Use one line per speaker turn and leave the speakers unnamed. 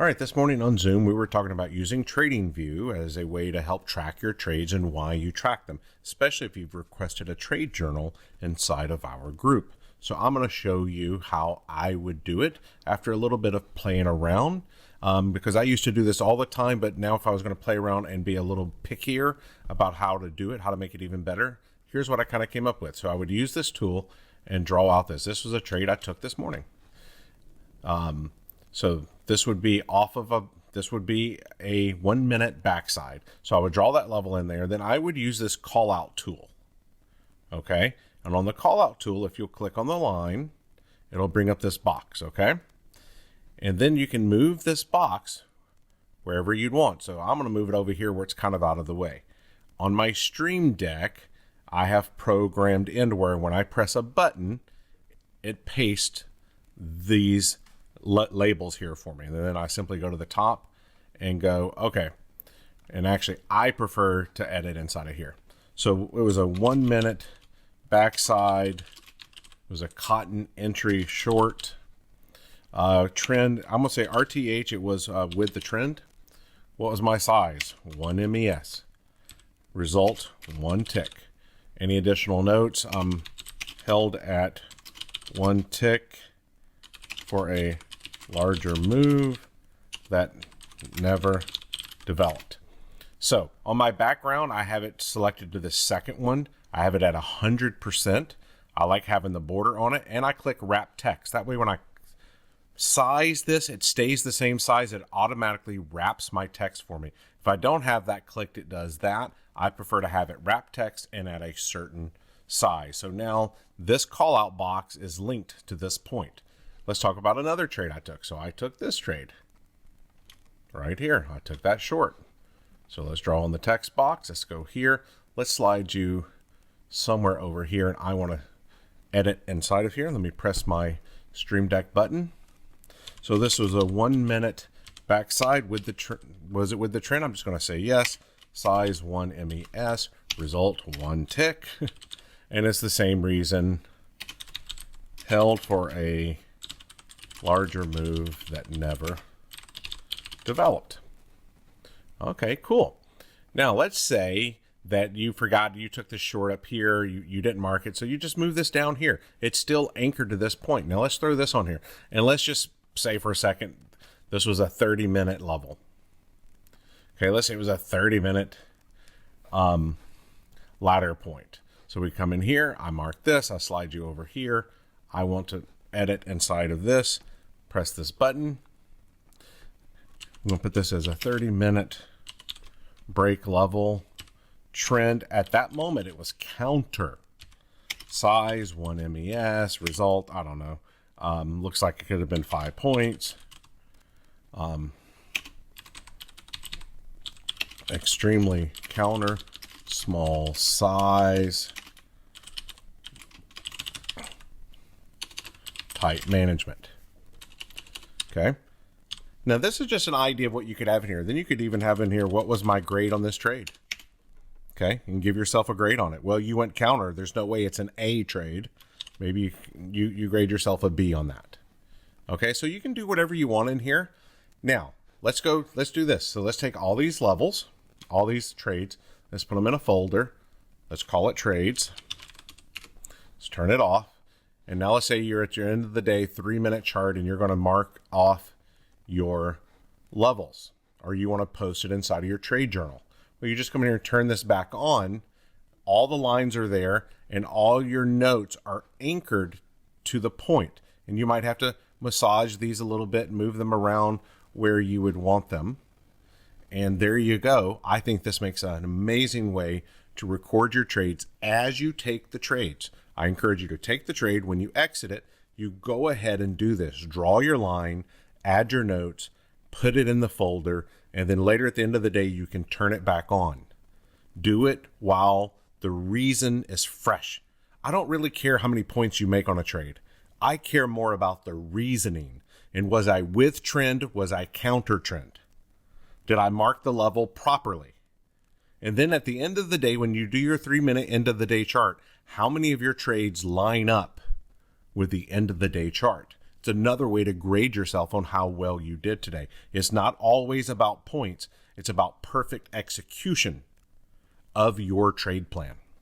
All right, this morning on Zoom, we were talking about using TradingView as a way to help track your trades and why you track them, especially if you've requested a trade journal inside of our group. So I'm going to show you how I would do it after a little bit of playing around, because I used to do this all the time, but now if I was going to play around and be a little pickier about how to do it, how to make it even better, here's what I kind of came up with. So I would use this tool and draw out this. This was a trade I took this morning. So this would be a 1 minute backside. So I would draw that level in there. Then I would use this call out tool. Okay. And on the call out tool, if you'll click on the line, it'll bring up this box. Okay. And then you can move this box wherever you'd want. So I'm going to move it over here where it's kind of out of the way. On my stream deck, I have programmed in where when I press a button, it pastes these labels here for me. And then I simply go to the top and go, okay. And actually, I prefer to edit inside of here. So it was a 1 minute backside. It was a cotton entry short. Trend, I'm going to say RTH, it was with the trend. What was my size? 1 MES. Result, 1 tick. Any additional notes? Held at 1 tick for a larger move that never developed. So on my background, I have it selected to the second one. I have it at 100%. I like having the border on it, and I click wrap text. That way when I size this, it stays the same size. It automatically wraps my text for me. If I don't have that clicked, it does that. I prefer to have it wrap text and at a certain size. So now this call out box is linked to this point. Let's talk about another trade I took. So I took this trade right here. I took that short. So let's draw on the text box. Let's go here. Let's slide you somewhere over here. And I want to edit inside of here. Let me press my Stream Deck button. So this was a 1 minute backside with the was it with the trend? I'm just going to say yes. Size 1 MES. Result 1 tick. And it's the same reason. Held for a larger move that never developed. Okay, cool. Now let's say that you forgot you took this short up here, you didn't mark it, so you just move this down here. It's still anchored to this point. Now let's throw this on here, and let's just say for a second this was a 30-minute level. Okay, let's say it was a 30-minute ladder point. So we come in here, I mark this, I slide you over here. I want to edit inside of this. Press this button. I'm going to put this as a 30-minute break level. Trend at that moment, it was counter. Size 1 MES. Result, I don't know. Looks like it could have been 5 points. Extremely counter. Small size. Tight management. Okay. Now this is just an idea of what you could have in here. Then you could even have in here, what was my grade on this trade? Okay. And give yourself a grade on it. Well, you went counter. There's no way it's an A trade. Maybe you grade yourself a B on that. Okay. So you can do whatever you want in here. Now let's do this. So let's take all these levels, all these trades. Let's put them in a folder. Let's call it trades. Let's turn it off. And now let's say you're at your end of the day 3-minute chart and you're going to mark off your levels, or you want to post it inside of your trade journal. Well, you just come in here and turn this back on. All the lines are there and all your notes are anchored to the point. And you might have to massage these a little bit and move them around where you would want them. And there you go. I think this makes an amazing way to record your trades as you take the trades. I encourage you to take the trade. When you exit it, you go ahead and do this. Draw your line, add your notes, put it in the folder, and then later at the end of the day, you can turn it back on. Do it while the reason is fresh. I don't really care how many points you make on a trade. I care more about the reasoning. And was I with trend? Was I counter trend? Did I mark the level properly? And then at the end of the day, when you do your 3-minute end of the day chart, how many of your trades line up with the end of the day chart? It's another way to grade yourself on how well you did today. It's not always about points. It's about perfect execution of your trade plan.